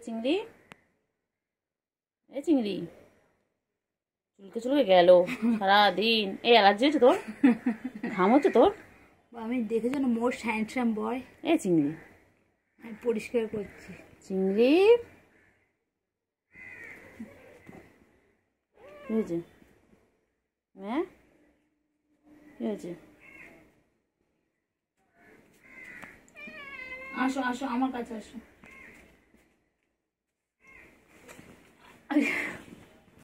চিংড়ি, এই চিংড়ি চুলকে চুলকে গেল সারাদিন। এই অ্যালার্জি হচ্ছে তোর? ঘাম হচ্ছে তোর? আমি দেখে যেন মোস্ট হ্যান্ডসাম বয়। এই চিংড়ি আমি পরিষ্কার করছি। চিংড়ি কি হয়েছে? হ্যাঁ কি হয়েছে? আসো আসো আমার কাছে আসো।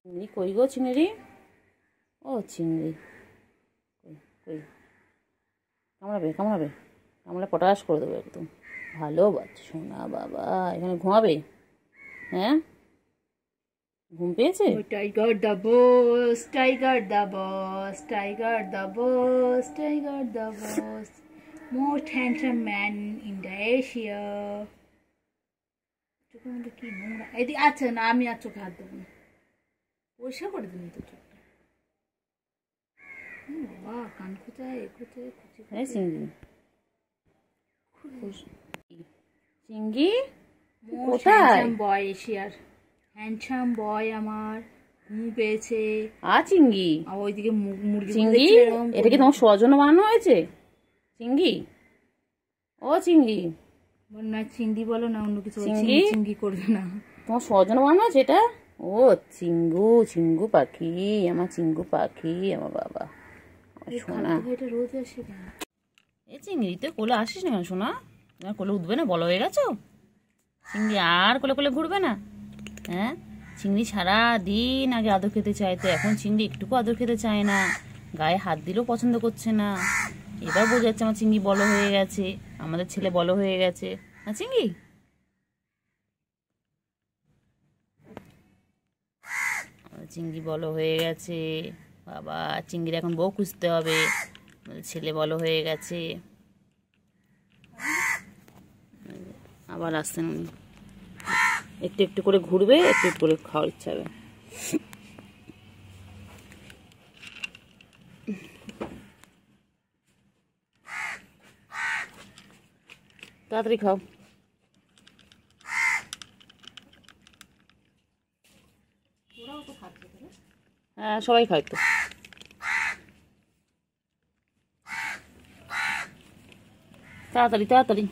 চিংড়ি কই গো চিংড়ি? ও চিংড়ি কই কই? কামড়াবে কামড়াবে, কামড়ে পটাশ করে দেবো একদম। ভালো বাচ্চা সোনা বাবা, এখানে ঘুমাবে? হ্যাঁ ঘুম পেয়েছে? Tiger the boss, tiger the boss, tiger the boss, tiger the boss, most handsome man in the Asia. চোখের মধ্যে কি নোংরা। এদিকে আচ্ছা না, আমি আর চোখে হাত দেবো না, পরিষ্কার করে দিন তো চোখটা। বাবা কান খোঁচায় খোঁচায় হ্যাঁ চিংড়ি চিংড়ি কোথায়? বয় এশিয়ার হ্যান্ডসাম বয় আমার ঘুম পেয়েছে। চিংড়ি ওইদিকে মুরগি চিংড়ি, এটা কি তোমার শোয়ার জন্য বানানো হয়েছে? চিংড়ি ও চিংড়ি, না চিংড়ি বলো না অন্য কিছু, চিংড়ি চিংড়ি করবে না। তোমার শোয়ার জন্য বানানো হয়েছে এটা? ও চিঙ্গু, চিঙ্গু পাখি, আমার চিঙ্গু পাখি, আমার বাবা সোনা। রোজ আসে কেন? এই চিংড়ি তুই কোলে আসিস না কেন সোনা? তোমার কোলে উঠবে না, বলো হয়ে গেছো? চিংড়ি আর কোলে কোলে ঘুরবে না? হ্যাঁ চিংড়ি সারা দিন আগে আদর খেতে চাইতো, এখন চিংড়ি একটুকু আদর খেতে চায় না, গায়ে হাত দিলেও পছন্দ করছে না। এবার বোঝা যাচ্ছে আমার চিংড়ি বড় হয়ে গেছে, আমাদের ছেলে বড় হয়ে গেছে। হ্যাঁ চিংড়ি চিংড়ি বড় হয়ে গেছে বাবা, চিংড়ির এখন বউ খুঁজতে হবে, ছেলে বড় হয়ে গেছে। আবার আসছেন উনি, একটু একটু করে ঘুরবে, একটু একটু করে খাওয়ার ইচ্ছা হবে। তাড়াতাড়ি খাও। হ্যাঁ সবাই খায় তো। তাড়াতাড়ি তাড়াতাড়ি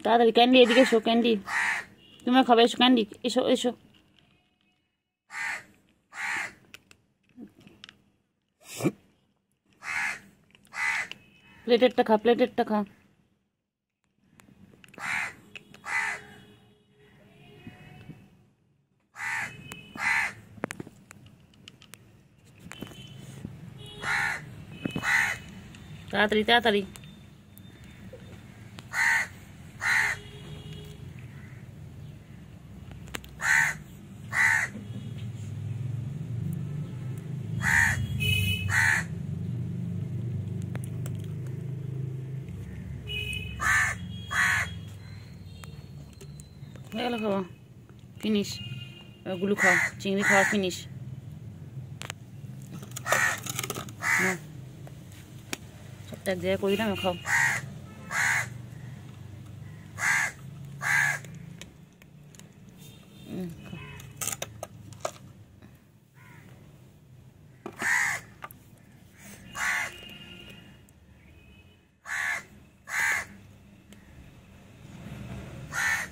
তাড়াতাড়ি। ক্যান্ডি এদিকে এসো, ক্যান্ডি তুমিও খাবে, এসো ক্যান্ডি, এসো এসো। প্লেটেরটা খা, প্লেটেরটা খা। তাড়াতাড়ি তাড়াতাড়ি হয়ে গেল খাওয়া, ফিনিশ। ওগুলো খাও, চিংড়ি খাওয়া ফিনিশ। সবটা এক জায়গায় করে দিলাম, খাও।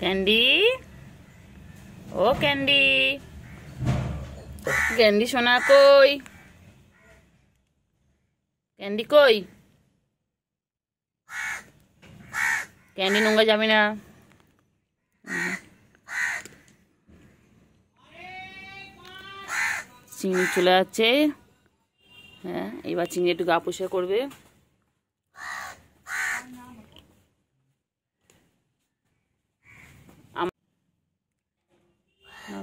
ক্যান্ডি ও ক্যান্ডি, ক্যান্ডি সোনা কই? ক্যান্ডি কই? ক্যান্ডি নোংরা যাবে না। চিংড়ি চলে যাচ্ছে। হ্যাঁ এবার চিংড়ি একটু গা পরিষ্কার করবে।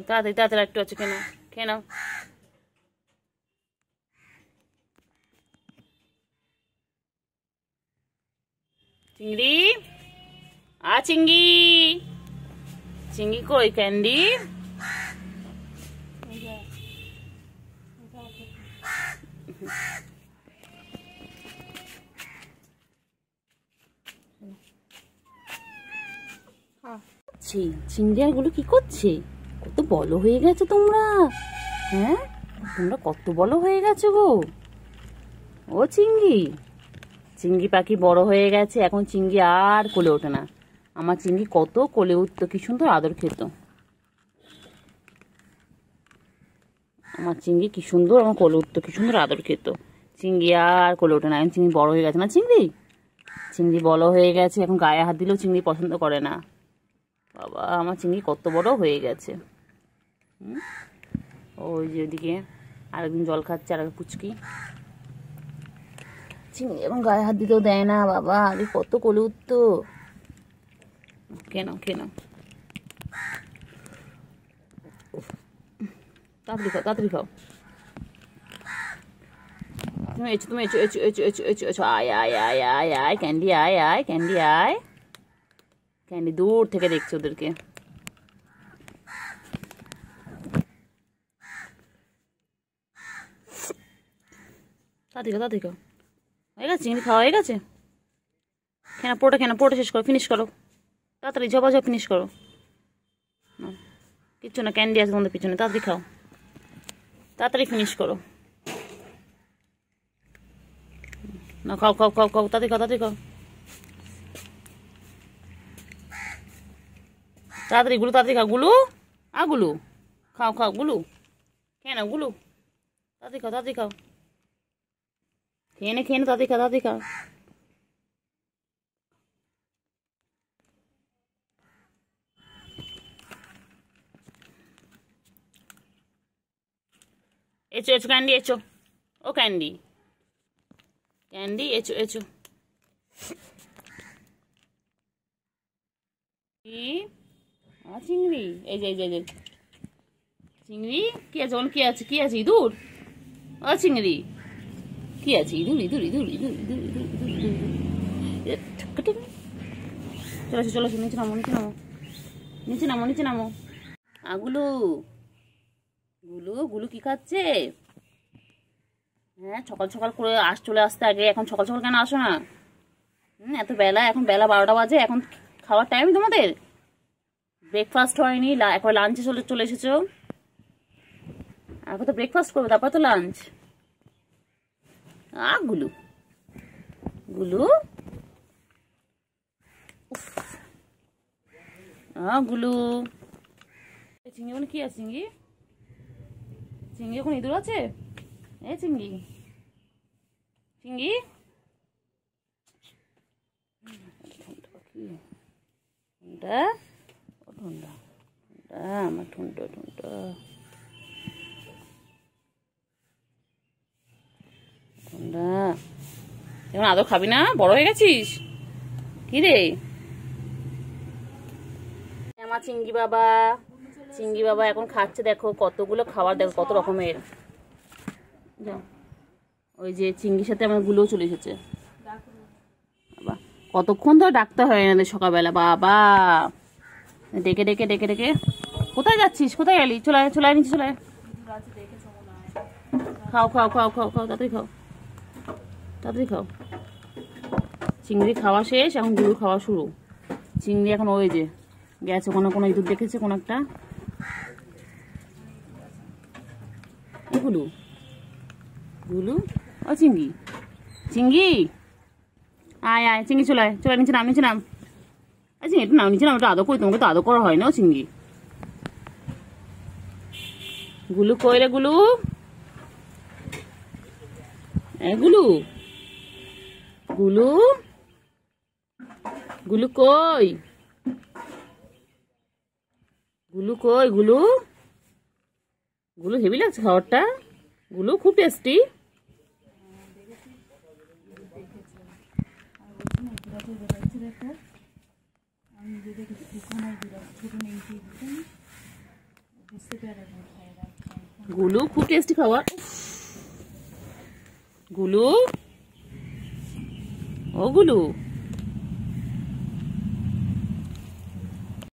তাড়াতাড়ি তাড়াতাড়ি একটু আছে, খেয়ে নাও খেয়ে নাও। চিংড়ি চিংড়ি, চিংড়ি কই? ক্যান্ডি করছে? চিংড়ি আর গুলো কি করছে? কত বড় হয়ে গেছে তোমরা, হ্যাঁ তোমরা কত বড় হয়ে গেছো গো। ও চিংড়ি, চিংড়ি পাখি বড় হয়ে গেছে, এখন চিংড়ি আর কোলে ওঠে না। আমার চিংড়ি কত কোলে উঠতো, কি সুন্দর আদর খেত। আমার চিংড়ি কি সুন্দর আমার কোলে উঠতো, কি সুন্দর আদর খেত। চিংড়ি আর কোলে ওঠে না, এখন চিংড়ি বড় হয়ে গেছে না। চিংড়ি চিংড়ি বড় হয়ে গেছে, এখন গায়ে হাত দিলেও চিংড়ি পছন্দ করে না। বাবা আমার চিংড়ি কত বড় হয়ে গেছে। ওই যে ওদিকে আরেকদিন জল খাচ্ছে, আর পুচকি চিংড়ি এবং গায়ে হাত দিতেও দেয় না। বাবা আগে কত কোলে উঠতো। কেন কেন তাড়াতাড়ি খাও, তাড়াতাড়ি খাও। তুমি এসো, তুমি এসো এসো এসো এসো এসো এসো। আয় আয় আয় আয় আয় ক্যান্ডি, আয় আয় ক্যান্ডি, আয় ক্যান্ডি। দূর থেকে দেখছো ওদেরকে। তাড়াতাড়ি খাও, তাড়াতাড়ি খাও। হয়ে গেছে চিংড়ি খাওয়া হয়ে গেছে। কেন পোটা, কেন পোটা শেষ করো, ফিনিশ করো তাড়াতাড়ি, ঝপা ঝপ ফিনিশ করো। কিচ্ছু না, ক্যান্ডি আছে তোমাদের পিছনে, তাড়াতাড়ি খাও, তাড়াতাড়ি ফিনিশ করো। না খাও খাও খাও খাও, তাড়াতাড়ি খাও, তাড়াতাড়ি খাও, তাড়াতাড়ি গুলো, তাড়াতাড়ি খাও। গুলো গুলো খাও খাও, গুলো কেন গুলো, তাড়াতাড়ি খাও, তাড়াতাড়ি খাও, খেয়ে নে খেয়ে নে, তাড়াতাড়ি খাও, তাড়াতাড়ি খাও। এসো এসো ক্যান্ডি, এসো। ও ক্যান্ডি, ক্যান্ডি এসো এসো। কি চিংড়ি, এই যে এই যে এই যে চিংড়ি, কি আছে বল, কি আছে, কি আছে, ইঁদুর? ও চিংড়ি কি আছে, ইঁদুর ইঁদুর ইঁদুর ইঁদুর ইঁদুর ইঁদুর ইঁদুর ইঁদুর। চলো চলো চলো, নিচে নামো, নিচে নামো, নিচে নামো, নিচে নামো। গুলু গুলু গুলু কি খাচ্ছে? হ্যাঁ সকাল সকাল করে চলে আসতে আগে, এখন সকাল সকাল কেন আসো না? এত বেলা, এখন বেলা 12টা বাজে, এখন খাওয়ার টাইম তোমাদের? ব্রেকফাস্ট হয়নি, এখন লাঞ্চে চলে এসেছো। এখন তো ব্রেকফাস্ট করবে, তারপর তো লাঞ্চ। গুলু গুলু গুলু। চিংড়ি বলে কি আছে? চিংড়ি, চিংড়ি এখন ইঁদুর আছে? এ চিংড়ি, চিংড়ি ঠুনটা, ও ঠুনটা, আমার ঠুনটা ঠুনটা ঠুনটা। এখন আদর খাবি না? বড় হয়ে গেছিস কি রে? আমার চিংড়ি বাবা, চিংড়ি বাবা এখন খাচ্ছে, দেখো কতগুলো খাবার, দেখো কত রকমের। ওই যে চিংড়ির সাথে আমার গুলোও চলে এসেছে। বাবা কতক্ষণ ধরে ডাকতে হয় এনাদের সকালবেলা। বাবা ডেকে ডেকে ডেকে ডেকে। কোথায় যাচ্ছিস, কোথায় গেলি? চলে আয়, চলে আয়, নিচে চলে আয়। খাও খাও খাও খাও খাও, তাড়াতাড়ি খাও, তাড়াতাড়ি খাও। চিংড়ি খাওয়া শেষ, এখন গুলো খাওয়া শুরু। চিংড়ি এখন ওই যে গেছে, কোনো ইঁদুর দেখেছে, কোনো একটা। গুলু গুলু, ও চিংড়ি, চিংড়ি আয় আয়, চিংড়ি চলে আয়, চলে নিচে নাম, নিচে নাম। চিংড়ি একটু নাম, নিচে নাম, একটু আদর করি, তোমাকে তো আদর করা হয় না। ও চিংড়ি, গুলু কই রে গুলু? গুলু গুলু গুলু কই? গুলু কই? গুলু গুলু হেভি লাগছে খাবারটা, গুলু খুব টেস্টি। গুলু খুব টেস্টি খাবার। গুলু, ও গুলু।